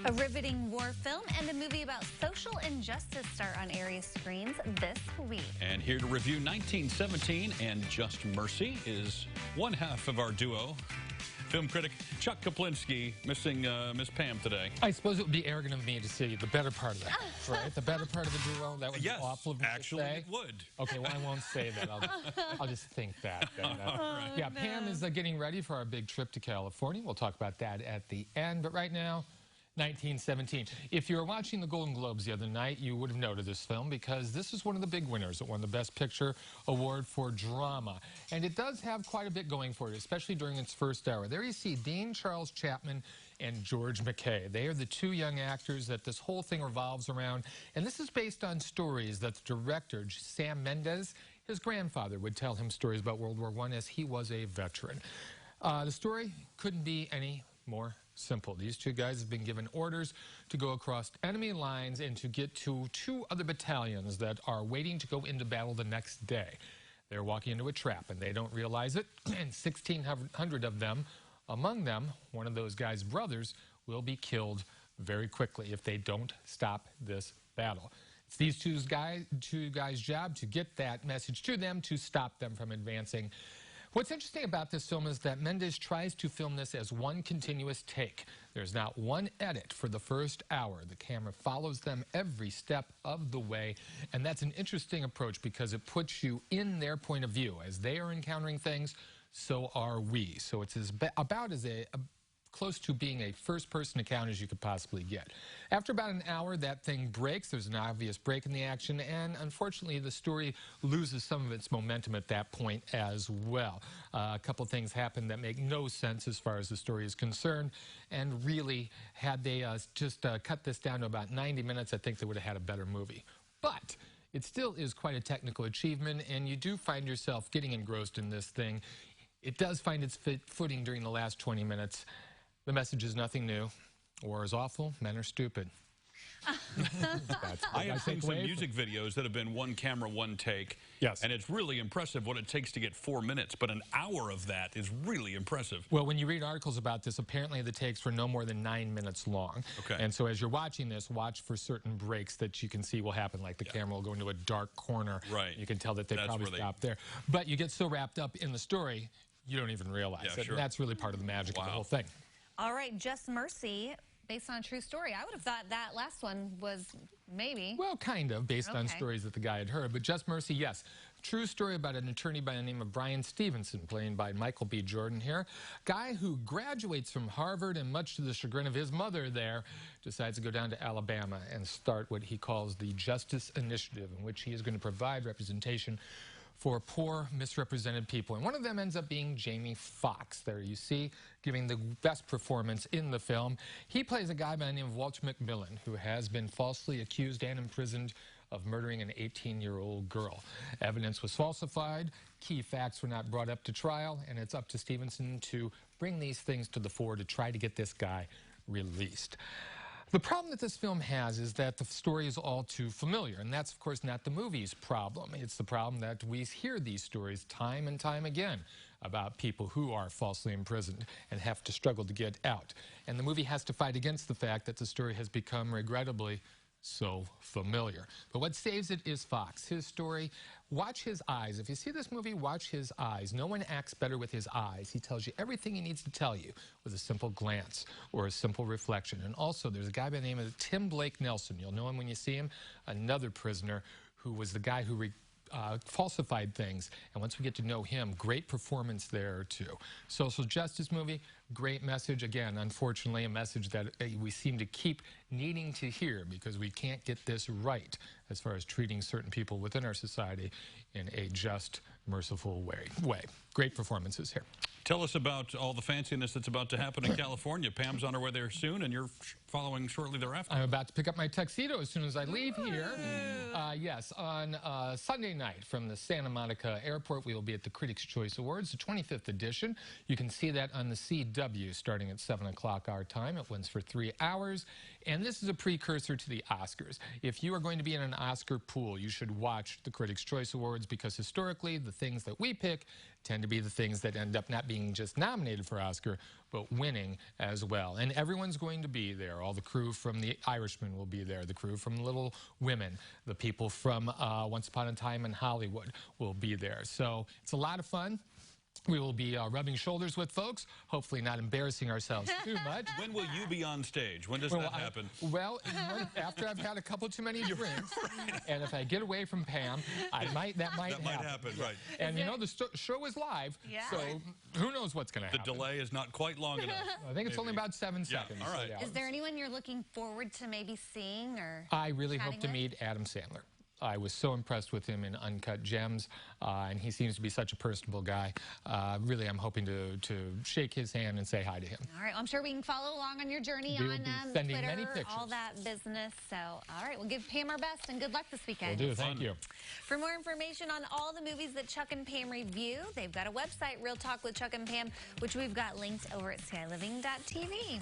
A riveting war film and a movie about social injustice start on area screens this week. And here to review 1917 and Just Mercy is one half of our duo, film critic Chuck Kaplinski, missing Miss Pam today. I suppose it would be arrogant of me to say the better part of that, right? The better part of the duo? That would Yes, be awful of me actually to say. it would. Okay, well, I won't say that. I'll just think that. Yeah, no. Pam is getting ready for our big trip to California. We'll talk about that at the end. But right now, 1917. If you were watching the Golden Globes the other night, you would have noted this film because this is one of the big winners. It won the Best Picture Award for Drama. And it does have quite a bit going for it, especially during its first hour. There you see Dean Charles Chapman and George McKay. They are the two young actors that this whole thing revolves around. And this is based on stories that the director, Sam Mendes, his grandfather, would tell him stories about World War I as he was a veteran. The story couldn't be any more simple. These two guys have been given orders to go across enemy lines and to get to two other battalions that are waiting to go into battle the next day. They're walking into a trap and they don't realize it. And 1,600 of them, among them, one of those guys' brothers, will be killed very quickly if they don't stop this battle. It's these two guys' job to get that message to them to stop them from advancing. What's interesting about this film is that Mendes tries to film this as one continuous take. There's not one edit for the first hour. The camera follows them every step of the way, and that's an interesting approach because it puts you in their point of view. As they are encountering things, so are we. So it's about as close to being a first-person account as you could possibly get. After about an hour, that thing breaks. There's an obvious break in the action, and unfortunately, the story loses some of its momentum at that point as well. A couple things happen that make no sense as far as the story is concerned, and really, had they just cut this down to about 90 minutes, I think they would have had a better movie. But it still is quite a technical achievement, and you do find yourself getting engrossed in this thing. It does find its footing during the last 20 minutes. The message is nothing new. War is awful, men are stupid. I have seen some music videos that have been one camera, one take. Yes. And it's really impressive what it takes to get 4 minutes, but an hour of that is really impressive. Well, when you read articles about this, apparently the takes were no more than 9 minutes long. Okay. And so as you're watching this, watch for certain breaks that you can see will happen, like the camera will go into a dark corner. Right. You can tell that they probably stopped there. But you get so wrapped up in the story, you don't even realize it. Sure. And that's really part of the magic of the whole thing. All right, Just Mercy, based on a true story. I would have thought that last one was maybe. Well, kind of, based on stories that the guy had heard. But Just Mercy, yes. True story about an attorney by the name of Brian Stevenson, played by Michael B. Jordan here. Guy who graduates from Harvard and, much to the chagrin of his mother there, decides to go down to Alabama and start what he calls the Justice Initiative, in which he is going to provide representation for poor, misrepresented people. And one of them ends up being Jamie Foxx. There you see, giving the best performance in the film. He plays a guy by the name of Walter McMillan, who has been falsely accused and imprisoned of murdering an 18-year-old girl. Evidence was falsified, key facts were not brought up to trial, and it's up to Stevenson to bring these things to the fore to try to get this guy released. The problem that this film has is that the story is all too familiar, and that's, of course, not the movie's problem. It's the problem that we hear these stories time and time again about people who are falsely imprisoned and have to struggle to get out. And the movie has to fight against the fact that the story has become, regrettably, so familiar. But what saves it is Fox. His story, watch his eyes. If you see this movie, watch his eyes. No one acts better with his eyes. He tells you everything he needs to tell you with a simple glance or a simple reflection. And also, there's a guy by the name of Tim Blake Nelson. You'll know him when you see him. Another prisoner who was the guy who falsified things. And once we get to know him, great performance there, too. Social justice movie, great message. Again, unfortunately, a message that we seem to keep needing to hear because we can't get this right as far as treating certain people within our society in a just, merciful way. Great performances here. Tell us about all the fanciness that's about to happen in California. Pam's on her way there soon, and you're following shortly thereafter. I'm about to pick up my tuxedo as soon as I leave here. Yes, on Sunday night from the Santa Monica Airport, we will be at the Critics' Choice Awards, the 25th edition. You can see that on the CW starting at 7 o'clock our time. It runs for 3 hours, and this is a precursor to the Oscars. If you are going to be in an Oscar pool, you should watch the Critics' Choice Awards because historically, the things that we pick tend to be the things that end up not being just nominated for Oscar, but winning as well. And everyone's going to be there. All the crew from The Irishman will be there. The crew from Little Women. The people from Once Upon a Time in Hollywood will be there. So it's a lot of fun. We will be rubbing shoulders with folks, hopefully not embarrassing ourselves too much. When will you be on stage? When does that happen? After I've had a couple too many drinks, and if I get away from Pam, that might happen. Right. And you know, the show is live, so who knows what's going to happen. The delay is not quite long enough. I think it's only about 7 seconds. All right. Is there anyone you're looking forward to maybe seeing or I really hope to with? meet Adam Sandler. I was so impressed with him in Uncut Gems, and he seems to be such a personable guy. Really, I'm hoping to shake his hand and say hi to him. All right, well, I'm sure we can follow along on your journey We will on be sending Twitter, many pictures. all that business. So, all right, we'll give Pam our best and good luck this weekend. Will do. Thank you. For more information on all the movies that Chuck and Pam review, they've got a website, Real Talk with Chuck and Pam, which we've got linked over at skyliving.tv.